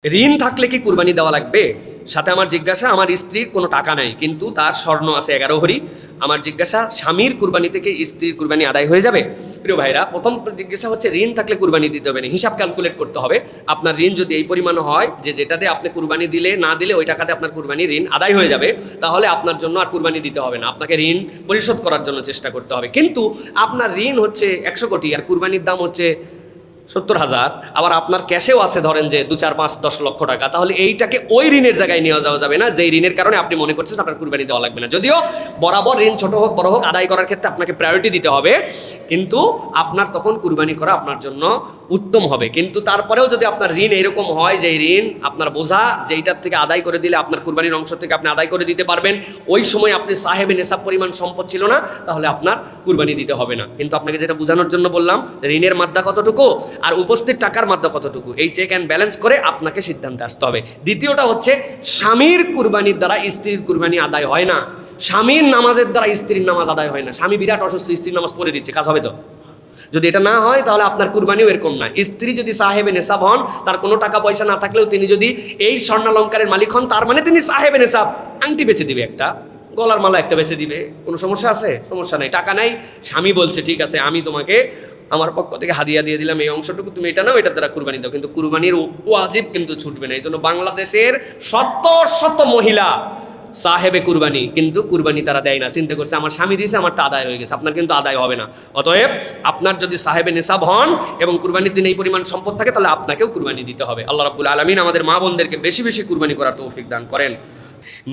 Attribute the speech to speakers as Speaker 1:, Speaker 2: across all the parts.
Speaker 1: ঋণ থাকলে কি কুরবানি দেওয়া লাগবে? সাথে আমার জিজ্ঞাসা, আমার স্ত্রীর কোনো টাকা নাই কিন্তু তার স্বর্ণ আছে 11 ভরি। আমার জিজ্ঞাসা, স্বামীর কুরবানি থেকে স্ত্রীর কুরবানি আদায় হয়ে যাবে? প্রিয় ভাইরা, প্রথম জিজ্ঞাসা হচ্ছে ঋণ থাকলে কুরবানি দিতে হবে না, হিসাব ক্যালকুলেট করতে হবে। আপনার ঋণ যদি এই পরিমাণ হয় যে যেটাতে আপনি কুরবানি দিলে না দিলে ওই টাকাতে আপনার কুরবানি ঋণ আদায় হয়ে যাবে, তাহলে আপনার জন্য আর কুরবানি দিতে হবে না, আপনাকে ঋণ পরিশোধ করার জন্য চেষ্টা করতে হবে। কিন্তু আপনার ঋণ হচ্ছে 100 কোটি আর কুরবানির দাম হচ্ছে 70,000, আবার আপনার ক্যাশেও আছে ধরেন যে 2, 4, 5, 10 লক্ষ টাকা, তাহলে এইটাকে ওই ঋণের জায়গায় নিয়ে যাওয়া যাবে না যেই ঋণের কারণে আপনি মনে করছেন আপনার কুরবানি দেওয়া লাগবে না। যদিও বরাবর ঋণ ছোট হোক বড় হোক আদায় করার ক্ষেত্রে আপনাকে প্রায়োরিটি দিতে হবে, কিন্তু আপনার তখন কুরবানি করা আপনার জন্য উত্তম হবে। কিন্তু তারপরেও যদি আপনার ঋণ এরকম হয় যে ঋণ আপনার বোঝা যেইটার থেকে আদায় করে দিলে আপনার কুরবানির অংশ থেকে আপনি আদায় করে দিতে পারবেন, ওই সময় আপনি সাহেবে নেশাব পরিমাণ সম্পদ ছিল না, তাহলে আপনার কুরবানি দিতে হবে না। কিন্তু আপনাকে যেটা বোঝানোর জন্য বললাম, ঋণের মাত্রা কতটুকু আর উপস্থিত টাকার মাত্রা কতটুকু, এই চেক অ্যান্ড ব্যালেন্স করে আপনাকে সিদ্ধান্তে আসতে হবে। দ্বিতীয়টা হচ্ছে, স্বামীর কুরবানির দ্বারা স্ত্রীর কুরবানি আদায় হয় না। স্বামীর নামাজের দ্বারা স্ত্রীর নামাজ আদায় হয় না। স্বামী বিরাট অসুস্থ, স্ত্রীর নামাজ পড়ে দিচ্ছে, কাজ হবে তো? যদি এটা না হয় তাহলে আপনার কুরবানিও এরকম না। স্ত্রী যদি সাহেবে নেশাব হন, তার কোনো টাকা পয়সা না থাকলেও তিনি যদি এই স্বর্ণালঙ্কারের মালিক হন, তার মানে তিনি সাহেবে নেশাব। আংটি বেচে দিবে একটা, গলার মালা একটা বেচে দিবে, কোনো সমস্যা আছে? সমস্যা নেই। টাকা নাই, স্বামী বলছে ঠিক আছে আমি তোমাকে আমার পক্ষ থেকে হাদিয়া দিয়ে দিলাম, এই অংশটুকু তুমি এটা নাও, এটার দ্বারা কুরবানি দাও। কিন্তু কুরবানির ওয়াজিব কিন্তু ছুটবে না। এই জন্য বাংলাদেশের শত শত মহিলা সাহেবে কুরবানি, কিন্তু কুরবানি তারা দেয় না। চিন্তা করছে আমার স্বামী দিয়েছে, আমারটা আদায় হয়ে গেছে, আপনার কিন্তু আদায় হবে না। অতএব আপনার যদি সাহেবে নেশাব হন এবং কুরবানির দিন এই পরিমাণ সম্পদ থাকে, তাহলে আপনাকেও কুরবানি দিতে হবে। আল্লাহ রাব্বুল আলামিন আমাদের মা বোনদেরকে বেশি বেশি কুরবানি করার তৌফিক দান করেন।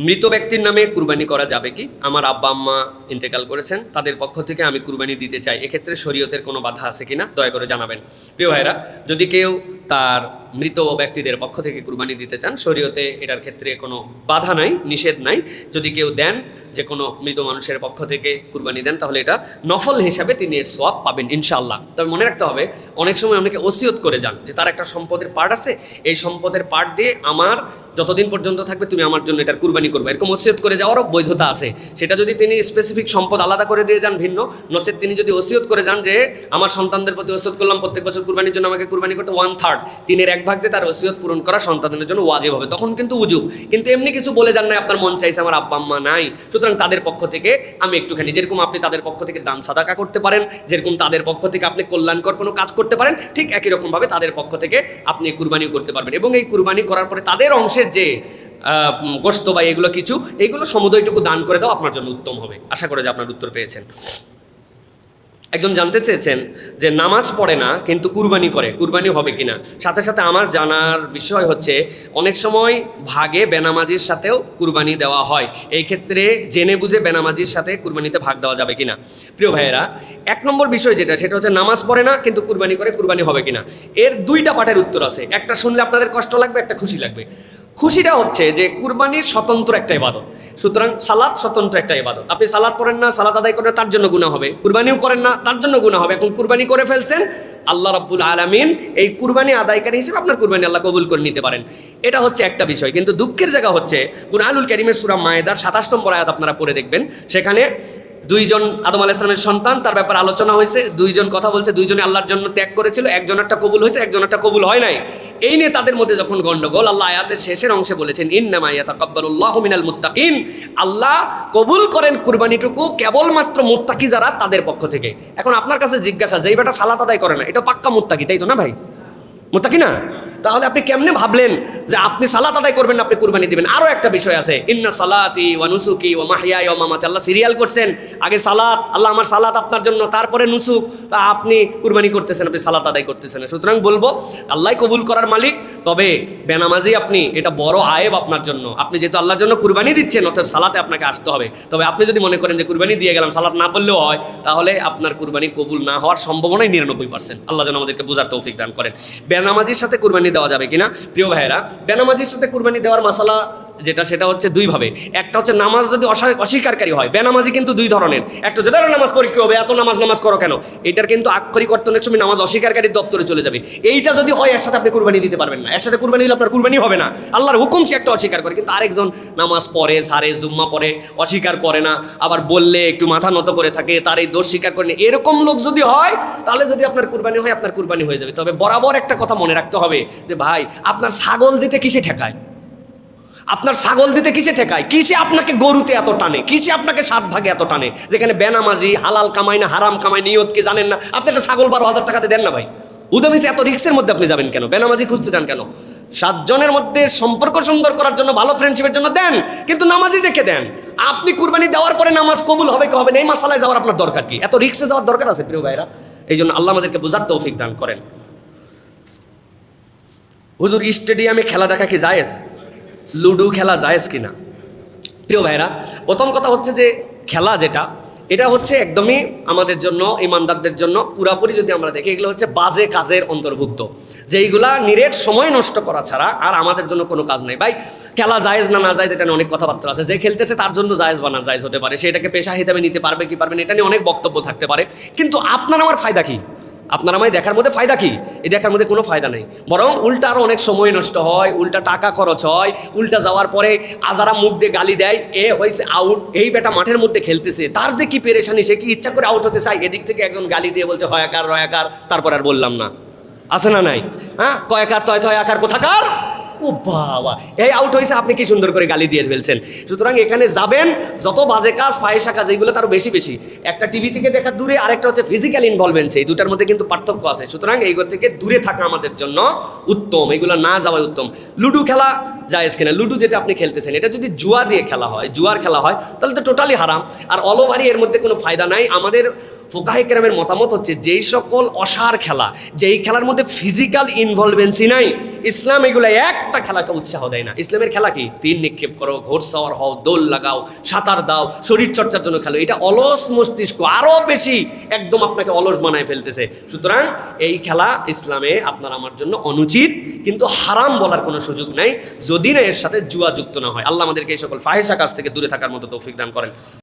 Speaker 1: মৃত ব্যক্তির নামে কুরবানি করা যাবে কি? আমার আব্বা আম্মা ইন্তেকাল করেছেন, তাদের পক্ষ থেকে আমি কুরবানি দিতে চাই, এক্ষেত্রে শরীয়তের কোনো বাধা আছে কিনা দয়া করে জানাবেন। প্রিয় ভাইরা, যদি কেউ তার মৃত ব্যক্তিদের পক্ষ থেকে কুরবানি দিতে চান, শরীয়তে এটার ক্ষেত্রে কোনো বাধা নাই, নিষেধ নাই। যদি কেউ দেন, যে কোনো মৃত মানুষের পক্ষ থেকে কুরবানি দেন, তাহলে এটা নফল হিসাবে তিনি এর সওয়াব পাবেন ইনশাআল্লাহ। তবে মনে রাখতে হবে, অনেক সময় অনেকে ওসিয়ত করে যান যে তার একটা সম্পদের পার্ট আছে, এই সম্পদের পার্ট দিয়ে আমার যতদিন পর্যন্ত থাকবে তুমি আমার জন্য এটার কুরবানি করবে, এরকম ওসিয়ত করে যাওয়ারও বৈধতা আছে। সেটা যদি তিনি স্পেসিফিক সম্পদ আলাদা করে দিয়ে যান ভিন্ন, নচেত তিনি যদি ওসিয়ত করে যান যে আমার সন্তানদের প্রতি ওসিয়ত করলাম প্রত্যেক বছর কুরবানির জন্য আমাকে কুরবানি করতে 1/3, 3/1 দিয়ে তার ওসিয়ত পূরণ করা সন্তানদের জন্য ওয়াজিব হবে, তখন কিন্তু উজুব। কিন্তু এমনি কিছু বলে যান নাই, আপনার মন চাইছে আমার আব্বা আম্মা নাই, সুতরাং তাদের পক্ষ থেকে আমি একটুখানি, যেরকম আপনি তাদের পক্ষ থেকে দান সাদাকা করতে পারেন, যেরকম তাদের পক্ষ থেকে আপনি কল্যাণকর কোনো কাজ করতে পারেন, ঠিক একই রকমভাবে তাদের পক্ষ থেকে আপনি কুরবানিও করতে পারবেন। এবং এই কুরবানি করার পরে তাদের অংশের যে গোশত বা এগুলো কিছু, এইগুলো সমুদয়টুকু দান করে দাও, আপনার জন্য উত্তম হবে। আশা করে যে আপনার উত্তর পেয়েছেন। একজন জানতে চেয়েছেন যে নামাজ পড়ে না কিন্তু কুরবানি করে, কুরবানি হবে কিনা। সাথে সাথে আমার জানার বিষয় হচ্ছে, অনেক সময় ভাগে বেনামাজির সাথেও কুরবানি দেওয়া হয়, এই ক্ষেত্রে জেনে বুঝে বেনামাজির সাথে কুরবানিতে ভাগ দেওয়া যাবে কিনা। প্রিয় ভাইয়েরা, 1 নম্বর বিষয় যেটা, সেটা হচ্ছে নামাজ পড়ে না কিন্তু কুরবানি করে, কুরবানি হবে কিনা। এর 2টা পার্টের উত্তর আছে। একটা শুনলে আপনাদের কষ্ট লাগবে, একটা খুশি লাগবে। খুশিটা হচ্ছে যে কুরবানির স্বতন্ত্র একটা ইবাদত, সুতরাং সালাত স্বতন্ত্র একটা ইবাদত। আপনি সালাত পড়েন না, সালাত আদায় করেন, তার জন্য গুনাহ হবে। কুরবানিও করেন না, তার জন্য গুনাহ হবে। এখন কুরবানি করে ফেলছেন, আল্লাহ রাব্বুল আলামিন এই কুরবানি আদায়কারী হিসেবে আপনার কুরবানি আল্লাহ কবুল করে নিতে পারেন। এটা হচ্ছে একটা বিষয়। কিন্তু দুঃখের জায়গা হচ্ছে, কুরআনুল কারীমের সূরা মায়েদার 27 নম্বর আয়াত আপনারা পড়ে দেখবেন, সেখানে 2 জন আদম আলাইহিস সালামের সন্তান, তার ব্যাপারে আলোচনা হয়েছে। 2 জন কথা বলছে, 2 জনে আল্লাহর জন্য ত্যাগ করেছিল, একজনেরটা কবুল হয়েছে, একজনেরটা কবুল হয় নাই। এই নিয়ে তাদের মধ্যে যখন গন্ডগোল, আল্লাহ আয়াতের শেষের অংশে বলেছেন, ইন্নামা ইয়াতাকাব্বালুল্লাহু মিনাল মুত্তাকিন, আল্লাহ কবুল করেন কুরবানিটুকু কেবলমাত্র মুত্তাকি যারা, তাদের পক্ষ থেকে। এখন আপনার কাছে জিজ্ঞাসা, যেই বেটা সালাত আদায় করে না, এটা পাক্কা মুত্তাকি, তাই তো না ভাই? মুত্তাকি না? তাহলে আপনি কেমনে ভাবলেন যে আপনি সালাত আদায় করবেন, আপনি কুরবানি দিবেন? আরও একটা বিষয় আছে, ইন্না সালাতি ওয়া নুসুকি ওয়া মাহইয়ায়া ওয়া মামাতি, আল্লাহ সিরিয়াল করছেন। আগে সালাত, আল্লাহ আমার সালাত আপনার জন্য, তারপরে নুসুক, আপনি কুরবানি করতেছেন, আপনি সালাত আদায় করতেছেন। সুতরাং বলবো, আল্লাহ কবুল করার মালিক, তবে বেনামাজি আপনি, এটা বড় আয়েব আপনার জন্য। আপনি যেহেতু আল্লাহর জন্য কুরবানি দিচ্ছেন, অতএব সালাতে আপনাকে আসতে হবে। তবে আপনি যদি মনে করেন যে কুরবানি দিয়ে গেলাম, সালাত না পড়লেও হয়, তাহলে আপনার কুরবানি কবুল না হওয়ার সম্ভাবনাই 99%। আল্লাহ যেন আমাদেরকে বোঝার তৌফিক দান করেন। বেনামাজির সাথে কুরবানি দেওয়া যাবে কিনা? প্রিয় ভাইয়েরা, বেনামাজির সাথে কুরবানি দেওয়ার মাসালা যেটা সেটা হচ্ছে দুইভাবে। একটা হচ্ছে নামাজ যদি অস্বীকারী হয়, বেনামাজি কিন্তু দুই ধরনের। একটা হচ্ছে ধরো নামাজ পড়ে কি হবে, এত নামাজ করো কেন, এটার কিন্তু আক্ষরিক অর্থ অনেক সময় নামাজ অস্বীকারীর দপ্তরে চলে যাবে। এইটা যদি হয় এর সাথে আপনি কুরবানি দিতে পারবেন না, এর সাথে কুরবানি দিলে আপনার কুরবানি হবে না। আল্লাহর হুকুম সে একটা অস্বীকার করে, কিন্তু আরেকজন নামাজ পড়ে সারে জুম্মা পড়ে অস্বীকার করে না, আবার বললে একটু মাথা নত করে থাকে, তার এই দোষ স্বীকার করে না, এরকম লোক যদি হয় তাহলে যদি আপনার কুরবানি হয় আপনার কুরবানি হয়ে যাবে। তবে বরাবর একটা কথা মনে রাখতে হবে যে ভাই আপনার ছাগল দিতে কিসে ঠেকায়, আপনার ছাগল দিতে কিসে ঠেকায়, কিসে আপনাকে গরুতে এত টানে, কিসে আপনাকে 7 ভাগে এত টানে, যেখানে বেনামাজি হালাল কামাই না হারাম কামাই নিয়ত কি জানেন না, আপনি একটা ছাগল 12,000 টাকাতে দেন না ভাই। উদামিসে এত রিক্সের মধ্যে আপনি যাবেন কেন, বেনামাজি খুঁজতে চান কেন? 7 জনের মধ্যে সম্পর্ক সুন্দর করার জন্য, ভালো ফ্রেন্ডশিপের জন্য দেন, কিন্তু নামাজি দেখে দেন। আপনি কুরবানি দেওয়ার পরে নামাজ কবুল হবে কি হবে না এই মাসালায় যাওয়ার আপনার দরকার কি? এত রিক্সে যাওয়ার দরকার আছে প্রিয় ভাইরা? এই জন্য আল্লাহ আমাদেরকে বোঝার তৌফিক দান করেন। হুজুর স্টেডিয়ামে খেলা দেখা কি জায়েজ? লুডো খেলা জায়েজ কিনা? প্রিয় ভাইরা, প্রথম কথা হচ্ছে যে খেলা যেটা, এটা হচ্ছে একদমই আমাদের জন্য, ইমানদারদের জন্য পুরাপুরি যদি আমরা দেখি, এগুলো হচ্ছে বাজে কাজের অন্তর্ভুক্ত, যেইগুলা নিরেট সময় নষ্ট করা ছাড়া আর আমাদের জন্য কোনো কাজ নেই। ভাই খেলা জায়েজ না না জায়েজ এটা নিয়ে অনেক কথাবার্তা আছে। যে খেলতেছে তার জন্য জায়েজ বা না জায়েজ হতে পারে, সেটাকে পেশা হিসেবে নিতে পারবে কি পারবে না এটা নিয়ে অনেক বক্তব্য থাকতে পারে, কিন্তু আপনার আমার ফায়দা কি? আপনার আমায় দেখার মধ্যে ফায়দা কি? এই দেখার মধ্যে কোনো ফায়দা নেই, বরং উল্টা আরও অনেক সময় নষ্ট হয়, উল্টা টাকা খরচ হয়, উল্টা যাওয়ার পরে আজারা মুখ দিয়ে গালি দেয়, এ হয়েছে আউট, এই বেটা মাঠের মধ্যে খেলতেছে, তার যে কি পেরেশানি, সে কি ইচ্ছা করে আউট হতে চায়, এদিক থেকে একজন গালি দিয়ে বলছে হয়াকার রয়াকার, তারপর আর বললাম না, আছে না নাই? হ্যাঁ, কয়াকার তয় আকার কোথাকার, ও বাবা এই আউট হয়েছে, আপনি কি সুন্দর করে গালি দিয়ে ফেলছেন। সুতরাং এখানে যাবেন, যত বাজে কাজ ফাহিশা কাজ এগুলো তারও বেশি বেশি, একটা টিভি থেকে দেখা দূরে, আরেকটা হচ্ছে ফিজিক্যাল ইনভলভমেন্স, এই দুটার মধ্যে কিন্তু পার্থক্য আছে। সুতরাং এইগুলো থেকে দূরে থাকা আমাদের জন্য উত্তম, এগুলো না যাওয়াই উত্তম। লুডো খেলা জায়েজ কিনা? লুডো যেটা আপনি খেলতেছেন এটা যদি জুয়া দিয়ে খেলা হয়, জুয়ার খেলা হয়, তাহলে তো টোটালি হারাম, আর অলওভারি এর মধ্যে কোনো ফায়দা নাই। আমাদের ফুকাহে কেরামের মতামত হচ্ছে যেই সকল অসার খেলা, যেই খেলার মধ্যে ফিজিক্যাল ইনভলভেন্সই নাই, ইসলাম এগুলো একটা খেলাকে উৎসাহ দেয় না। ইসলামের খেলা কি? তীর নিক্ষেপ করো, ঘোড়সাওয়ার হও, দোল লাগাও, সাঁতার দাও, শরীর চর্চার জন্য খেলো। এটা অলস মস্তিষ্ক আরও বেশি একদম আপনাকে অলস বানায় ফেলতেছে। সুতরাং এই খেলা ইসলামে আপনার আমার জন্য অনুচিত, কিন্তু হারাম বলার কোনো সুযোগ নাই যদি না এর সাথে জুয়া যুক্ত না হয়। আল্লাহ আমাদেরকে এই সকল ফাহিশা কাজ থেকে দূরে থাকার মতো তৌফিক দান করেন।